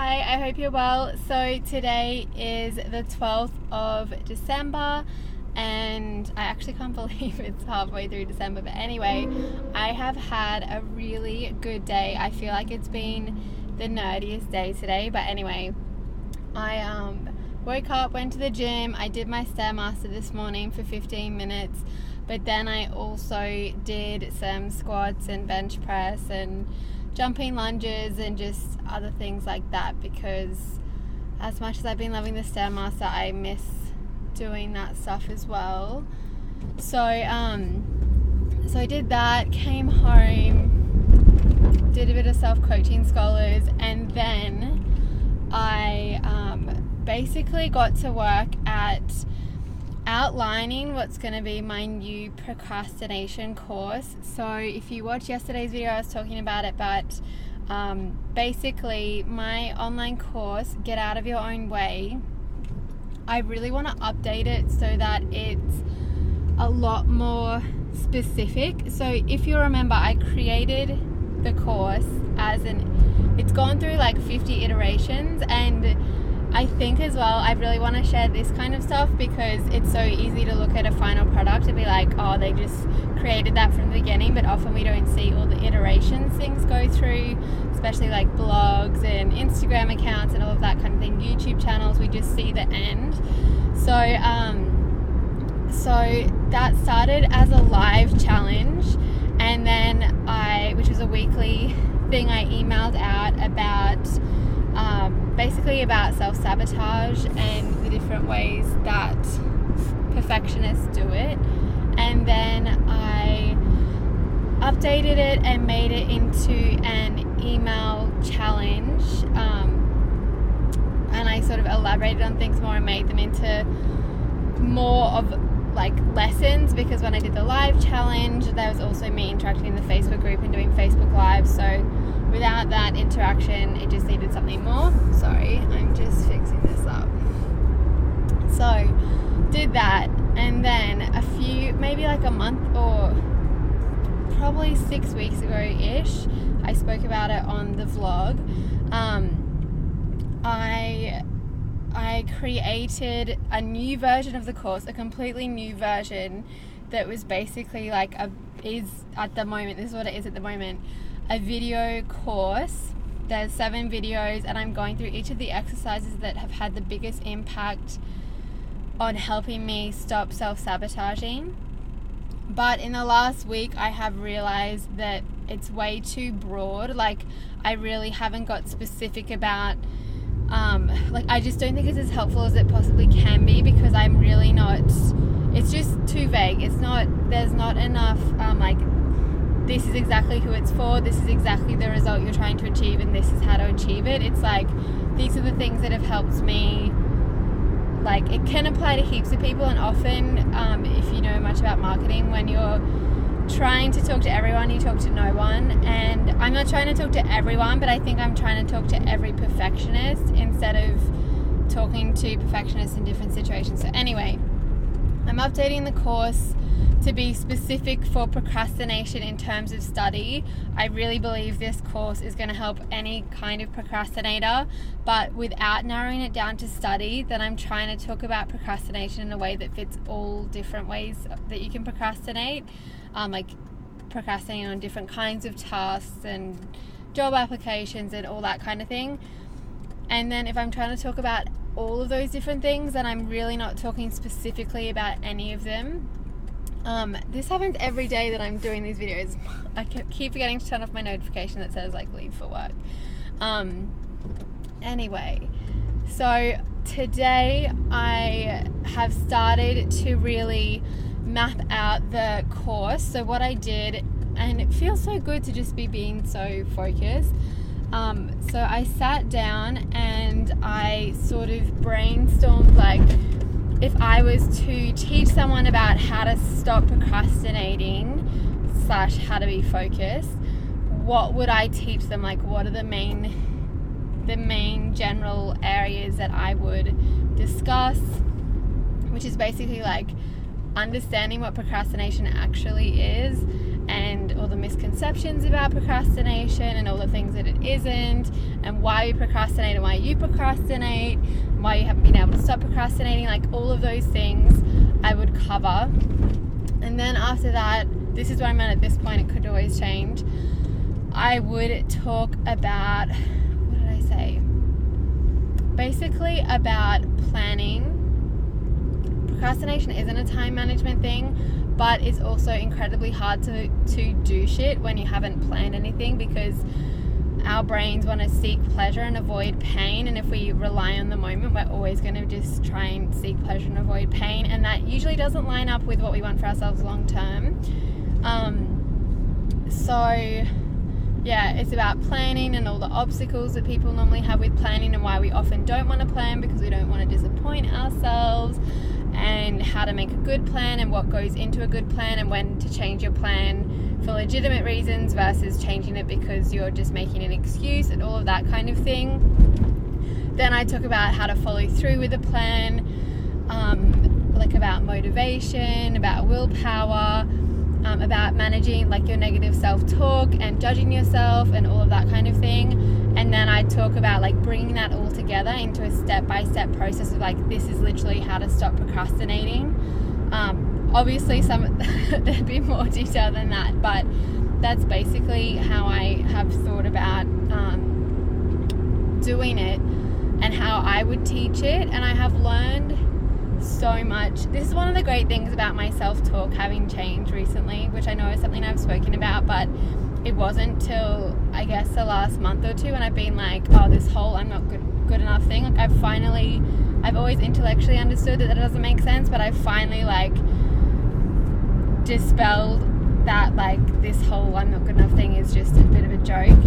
Hi, I hope you're well. So today is the 12th of December and I actually can't believe it's halfway through December, but anyway, I have had a really good day. I feel like it's been the nerdiest day today, but anyway, I woke up, went to the gym, I did my Stairmaster this morning for 15 minutes, but then I also did some squats and bench press and jumping lunges and just other things like that, because as much as I've been loving the Stairmaster, I miss doing that stuff as well. So I did that, came home, did a bit of self-coaching scholars, and then I basically got to work at outlining what's going to be my new procrastination course. So if you watched yesterday's video, I was talking about it, but basically my online course, Get Out of Your Own Way, I really want to update it so that it's a lot more specific. So if you remember, I created the course it's gone through like 50 iterations, and I think as well I really want to share this kind of stuff because it's so easy to look at a final product and be like, oh, they just created that from the beginning, but often we don't see all the iterations things go through, especially like blogs and Instagram accounts and all of that kind of thing, YouTube channels, we just see the end. So that started as a live challenge, and then which was a weekly thing, I emailed out about basically about self-sabotage and the different ways that perfectionists do it, and then I updated it and made it into an email challenge, and I sort of elaborated on things more and made them into more of like lessons, because when I did the live challenge there was also me interacting in the Facebook group and doing Facebook Live, so without that interaction it just needed something more. Sorry, I'm just fixing this up. So did that, and then maybe like a month or probably 6 weeks ago ish, I spoke about it on the vlog. I created a new version of the course, a completely new version that was basically like a video course. There's 7 videos and I'm going through each of the exercises that have had the biggest impact on helping me stop self-sabotaging. But in the last week I have realized that it's way too broad. Like, I really haven't got specific about I just don't think it's as helpful as it possibly can be, because I'm really not, it's just too vague. There's not enough this is exactly who it's for, this is exactly the result you're trying to achieve, and this is how to achieve it. It's like, these are the things that have helped me. Like, it can apply to heaps of people, and often if you know much about marketing, when you're trying to talk to everyone, you talk to no one. And I'm not trying to talk to everyone, but I think I'm trying to talk to every perfectionist instead of talking to perfectionists in different situations. So anyway, I'm updating the course to be specific for procrastination in terms of study. I really believe this course is going to help any kind of procrastinator, but without narrowing it down to study, then I'm trying to talk about procrastination in a way that fits all different ways that you can procrastinate, like procrastinating on different kinds of tasks and job applications and all that kind of thing. And then if I'm trying to talk about all of those different things, then I'm really not talking specifically about any of them. This happens every day that I'm doing these videos. I keep forgetting to turn off my notification that says like leave for work. Anyway, so today I have started to really map out the course. So what I did, and it feels so good to just be being so focused. So I sat down and I sort of brainstormed, like, if I was to teach someone about how to stop procrastinating / how to be focused, what would I teach them? Like, what are the main general areas that I would discuss, which is basically like understanding what procrastination actually is, and all the misconceptions about procrastination and all the things that it isn't, and why we procrastinate and why you procrastinate, and why you haven't been able to stop procrastinating, like all of those things I would cover. And then after that, this is where I'm at this point, it could always change, I would talk about, what did I say? Basically about planning. Procrastination isn't a time management thing, but it's also incredibly hard to do shit when you haven't planned anything, because our brains want to seek pleasure and avoid pain, and if we rely on the moment, we're always going to just try and seek pleasure and avoid pain, and that usually doesn't line up with what we want for ourselves long term. So yeah, it's about planning and all the obstacles that people normally have with planning, and why we often don't want to plan because we don't want to disappoint ourselves, and how to make a good plan and what goes into a good plan, and when to change your plan for legitimate reasons versus changing it because you're just making an excuse, and all of that kind of thing. Then I talk about how to follow through with a plan, like about motivation, about willpower, about managing like your negative self-talk and judging yourself and all of that kind of thing. And then I talk about like bringing that all together into a step-by-step process of like, this is literally how to stop procrastinating. Obviously there'd be more detail than that, but that's basically how I have thought about doing it and how I would teach it. And I have learned so much. This is one of the great things about my self-talk having changed recently, which I know is something I've spoken about, but it wasn't till I guess the last month or two when I've been like, oh, this whole I'm not good enough thing, like I've always intellectually understood that doesn't make sense, but I've finally like dispelled that, like this whole I'm not good enough thing is just a bit of a joke.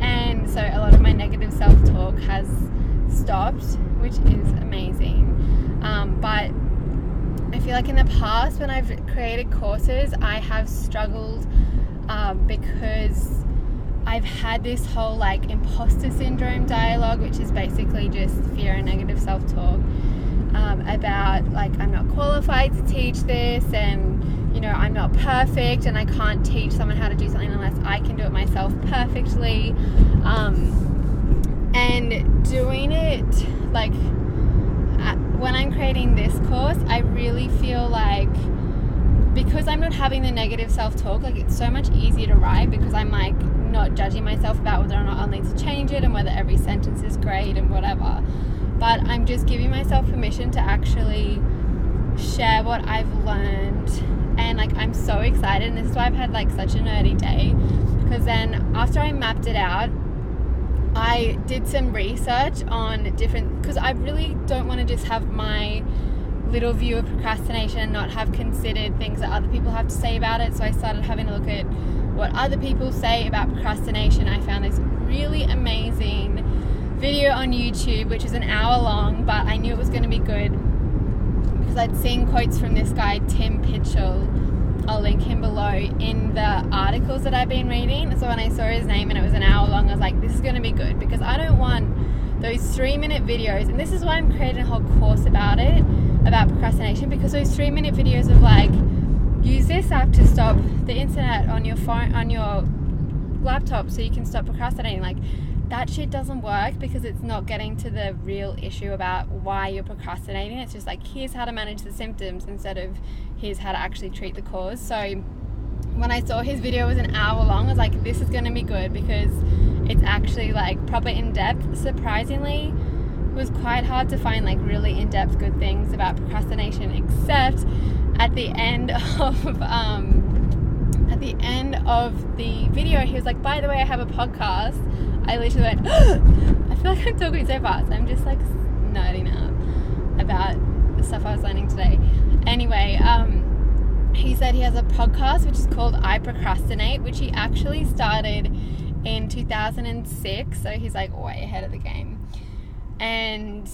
And so a lot of my negative self-talk has stopped, which is amazing. But I feel like in the past when I've created courses, I have struggled because I've had this whole like imposter syndrome dialogue, which is basically just fear and negative self-talk, about like I'm not qualified to teach this, and you know I'm not perfect, and I can't teach someone how to do something unless I can do it myself perfectly. And doing it like when I'm creating this course, I really feel like because I'm not having the negative self-talk, like it's so much easier to write because I'm like not judging myself about whether or not I'll need to change it and whether every sentence is great and whatever, but I'm just giving myself permission to actually share what I've learned. And like I'm so excited, and this is why I've had like such a nerdy day, because then after I mapped it out, I did some research on different, because I really don't want to just have my little view of procrastination and not have considered things that other people have to say about it. So I started having a look at what other people say about procrastination. I found this really amazing video on YouTube, which is an hour long, but I knew it was going to be good because I'd seen quotes from this guy, Tim Pitchell. I'll link him below in the articles that I've been reading. So when I saw his name and it was an hour long, I was like, this is going to be good, because I don't want those 3-minute videos. And this is why I'm creating a whole course about it, about procrastination, because those 3-minute videos of like, use this app to stop the internet on your phone, on your laptop so you can stop procrastinating. Like that shit doesn't work because it's not getting to the real issue about why you're procrastinating. It's just like, here's how to manage the symptoms instead of here's how to actually treat the cause. So when I saw his video was an hour long, I was like, this is going to be good because it's actually like proper in-depth. Surprisingly, it was quite hard to find like really in-depth good things about procrastination, except at the end of the video, he was like, by the way, I have a podcast. I literally went, I feel like I'm talking so fast. I'm just like nerding out about the stuff I was learning today. Anyway, he said he has a podcast which is called I Procrastinate, which he actually started in 2006. So he's like way ahead of the game. And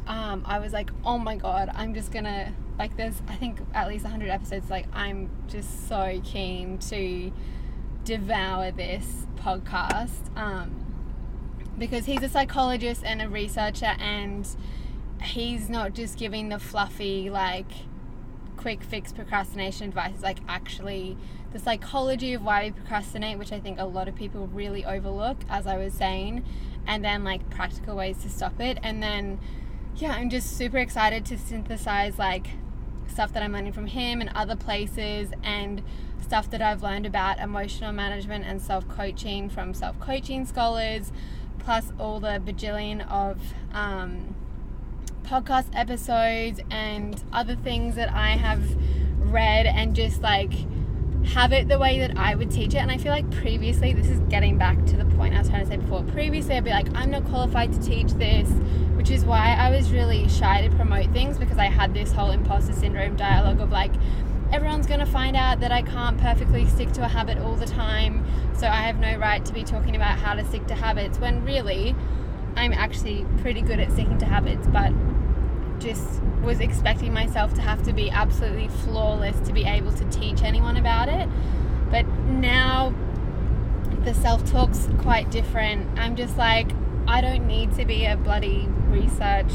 I was like, oh my God, I'm just gonna, like there's, I think at least 100 episodes. Like I'm just so keen to devour this podcast. Because he's a psychologist and a researcher, and he's not just giving the fluffy like quick fix procrastination advice. It's like actually the psychology of why we procrastinate, which I think a lot of people really overlook, as I was saying, and then like practical ways to stop it. And then I'm just super excited to synthesize like stuff that I'm learning from him and other places, and stuff that I've learned about emotional management and self-coaching from self-coaching scholars, plus all the bajillion of podcast episodes and other things that I have read, and just like have it the way that I would teach it. And I feel like previously, this is getting back to the point I was trying to say before, previously I'd be like, I'm not qualified to teach this, which is why I was really shy to promote things, because I had this whole imposter syndrome dialogue of like, everyone's going to find out that I can't perfectly stick to a habit all the time, so I have no right to be talking about how to stick to habits, when really I'm actually pretty good at sticking to habits, but just was expecting myself to have to be absolutely flawless to be able to teach anyone about it. But now the self-talk's quite different. I'm just like, I don't need to be a bloody research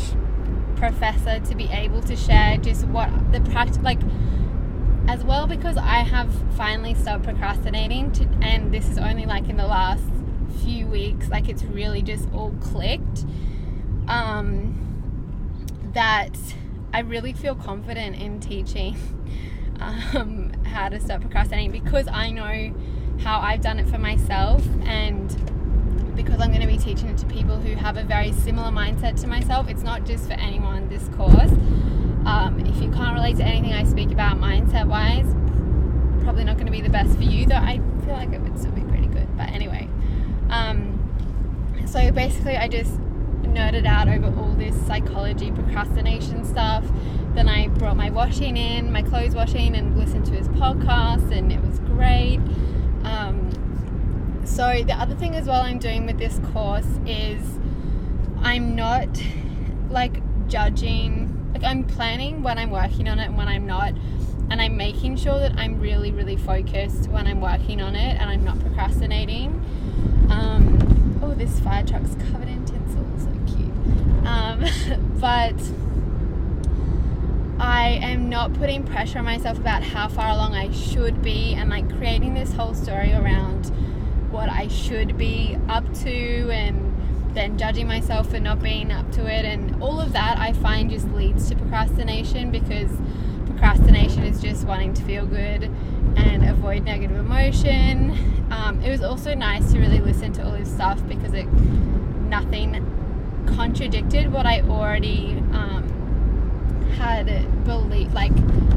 professor to be able to share just what the practice, like, as well, because I have finally stopped procrastinating and this is only like in the last few weeks, like it's really just all clicked, that I really feel confident in teaching how to stop procrastinating, because I know how I've done it for myself, and because I'm going to be teaching it to people who have a very similar mindset to myself. It's not just for anyone, this course. If you can't relate to anything I speak about mindset wise, probably not going to be the best for you, though I feel like it would still be pretty good. But anyway, so basically I just nerded out over all this psychology procrastination stuff. Then I brought my clothes washing, and listened to his podcast, and it was great. So the other thing as well I'm doing with this course is I'm not like judging, like I'm planning when I'm working on it and when I'm not, and I'm making sure that I'm really, really focused when I'm working on it and I'm not procrastinating. Oh, this fire truck's covered in tinsel, so cute. But I am not putting pressure on myself about how far along I should be, and like creating this whole story around what I should be up to, and then judging myself for not being up to it, and all of that I find just leads to procrastination, because procrastination is just wanting to feel good and avoid negative emotion. It was also nice to really listen to all this stuff, because nothing contradicted what I already had believed, like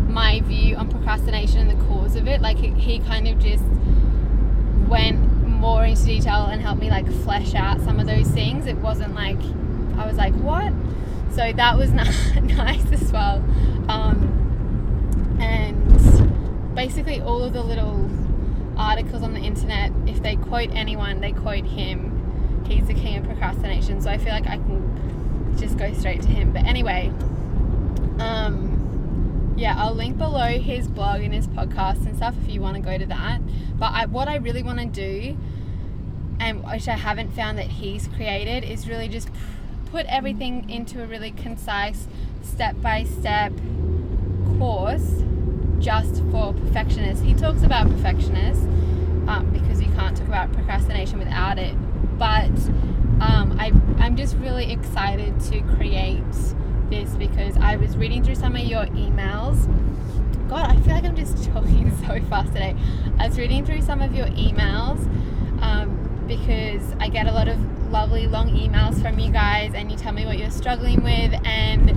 my view on procrastination and the cause of it. Like he kind of just went more into detail and helped me like flesh out some of those things. It wasn't like I was like, what? So that was nice as well. And basically all of the little articles on the internet, if they quote anyone, they quote him. He's the king of procrastination, so I feel like I can just go straight to him. But anyway, I'll link below his blog and his podcast and stuff if you want to go to that. But what I really want to do, and which I haven't found that he's created, is really just put everything into a really concise step-by-step course just for perfectionists. He talks about perfectionists because you can't talk about procrastination without it, but I'm just really excited to create this, because I was reading through some of your emails. God, I feel like I'm just talking so fast today. I was reading through some of your emails because I get a lot of lovely long emails from you guys, and you tell me what you're struggling with, and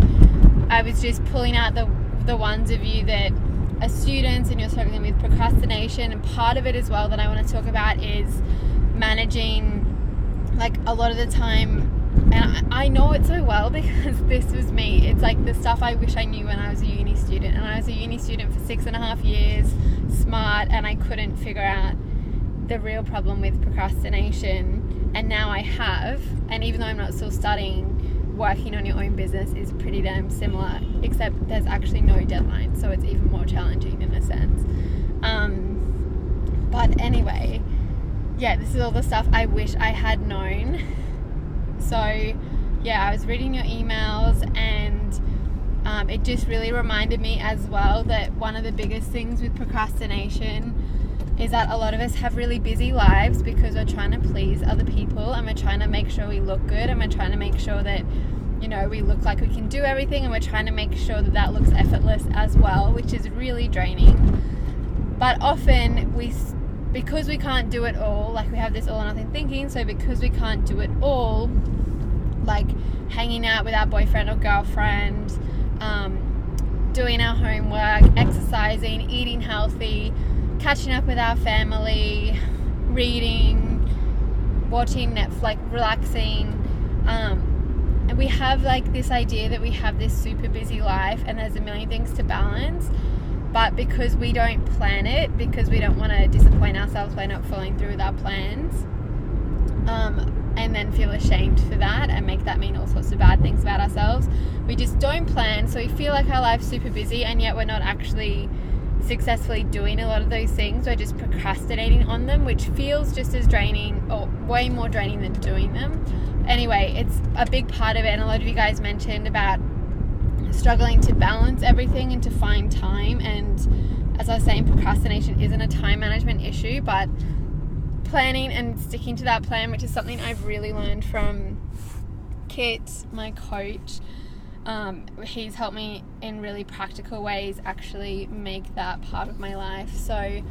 I was just pulling out the ones of you that are students and you're struggling with procrastination. And part of it as well that I want to talk about is managing, like, a lot of the time, and I know it so well because this was me. It's like the stuff I wish I knew when I was a uni student, and I was a uni student for 6.5 years, smart, and I couldn't figure out the real problem with procrastination. And now I have, and even though I'm not still studying, working on your own business is pretty damn similar, except there's actually no deadline, so it's even more challenging in a sense. But anyway, yeah, this is all the stuff I wish I had known. So yeah, I was reading your emails, and it just really reminded me as well that one of the biggest things with procrastination is that a lot of us have really busy lives because we're trying to please other people, and we're trying to make sure we look good, and we're trying to make sure that, you know, we look like we can do everything, and we're trying to make sure that that looks effortless as well, which is really draining. But often because we can't do it all, like we have this all or nothing thinking, so because we can't do it all, like hanging out with our boyfriend or girlfriend, doing our homework, exercising, eating healthy, catching up with our family, reading, watching Netflix, relaxing, and we have like this idea that we have this super busy life and there's a million things to balance, but because we don't plan it, because we don't want to disappoint ourselves by not following through with our plans, and then feel ashamed for that and make that mean all sorts of bad things about ourselves, we just don't plan, so we feel like our life's super busy and yet we're not actually successfully doing a lot of those things. We're just procrastinating on them, which feels just as draining, or way more draining than doing them. Anyway, it's a big part of it, and a lot of you guys mentioned about struggling to balance everything and to find time, and as I was saying, procrastination isn't a time management issue, but planning and sticking to that plan, which is something I've really learned from Kit, my coach. He's helped me in really practical ways actually make that part of my life. So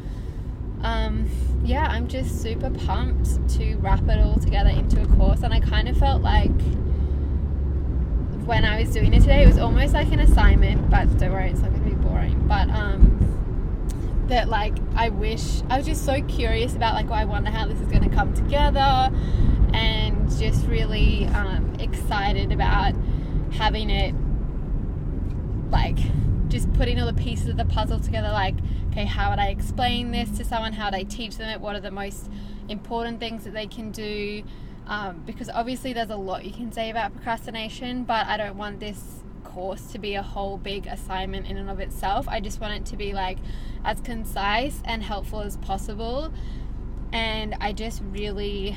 yeah, I'm just super pumped to wrap it all together into a course, and I kind of felt like when I was doing it today, it was almost like an assignment, but don't worry, it's not going to be boring, but that like I was just so curious about, like, I wonder how this is going to come together, and just really excited about having it, like, just putting all the pieces of the puzzle together. Like, okay, how would I explain this to someone? How would I teach them it? What are the most important things that they can do? Because obviously there's a lot you can say about procrastination, but I don't want this course to be a whole big assignment in and of itself. I just want it to be like as concise and helpful as possible, and I just really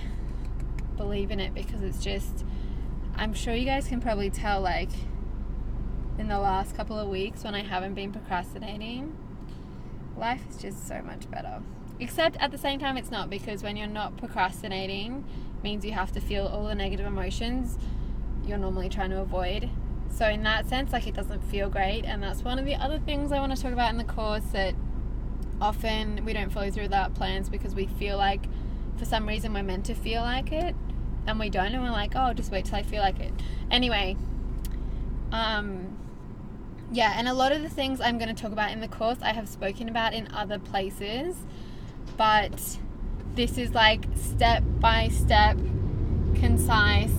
believe in it because it's just, I'm sure you guys can probably tell, like, in the last couple of weeks when I haven't been procrastinating, life is just so much better. Except at the same time it's not, because when you're not procrastinating, it means you have to feel all the negative emotions you're normally trying to avoid. So in that sense, like, it doesn't feel great, and that's one of the other things I want to talk about in the course, that often we don't follow through with our plans because we feel like for some reason we're meant to feel like it, and we don't, and we're like, oh, just wait till I feel like it. Anyway, yeah, and a lot of the things I'm going to talk about in the course I have spoken about in other places, but this is like step by step, concise,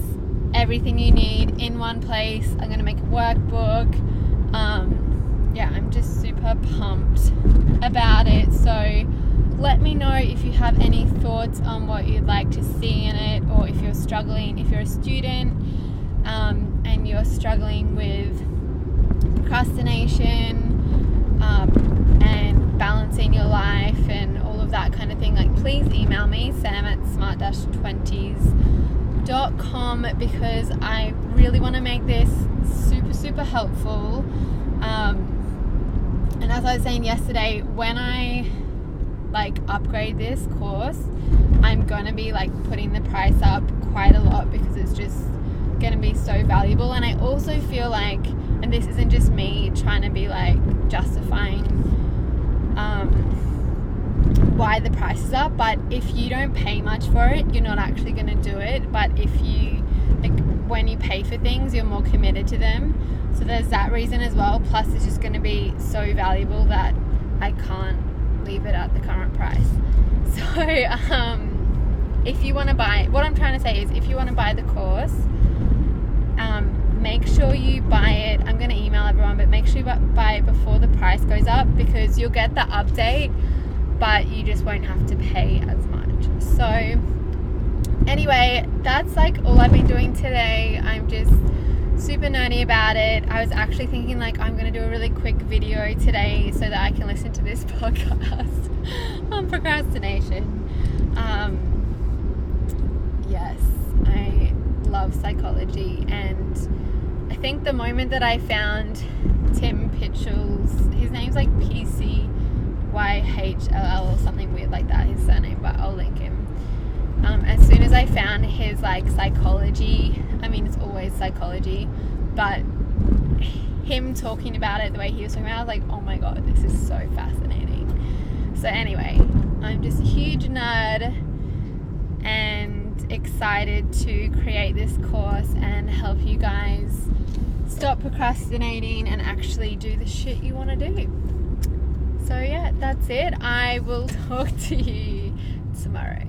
everything you need in one place. I'm going to make a workbook. Yeah, I'm just super pumped about it. So let me know if you have any thoughts on what you'd like to see in it, or if you're struggling, if you're a student and you're struggling with procrastination and balancing your life and all of that kind of thing, like, please email me, sam@smart-20s.com, because I really want to make this super, super helpful. And as I was saying yesterday, when I like upgrade this course, I'm going to be like putting the price up quite a lot because it's just going to be so valuable. And I also feel like, and this isn't just me trying to be like justifying why the price is up, but if you don't pay much for it, you're not actually going to do it. But if you, like, when you pay for things, you're more committed to them. So there's that reason as well. Plus it's just going to be so valuable that I can't leave it at the current price. So if you want to buy, what I'm trying to say is, if you want to buy the course, make sure you buy it. I'm going to email everyone, but make sure you buy it before the price goes up, because you'll get the update, but you just won't have to pay as much. So anyway, that's like all I've been doing today. I'm just super nerdy about it. I was actually thinking, like, I'm going to do a really quick video today so that I can listen to this podcast on procrastination. Yes, I love psychology, and I think the moment that I found Tim Pitchell's, his name's like PCYHLL or something weird like that, his surname, but I'll link him. As soon as I found his like psychology, I mean it's always psychology, but him talking about it the way he was talking about it, I was like, oh my god, this is so fascinating. So anyway, I'm just a huge nerd and excited to create this course and help you guys stop procrastinating and actually do the shit you want to do. So yeah, that's it. I will talk to you tomorrow.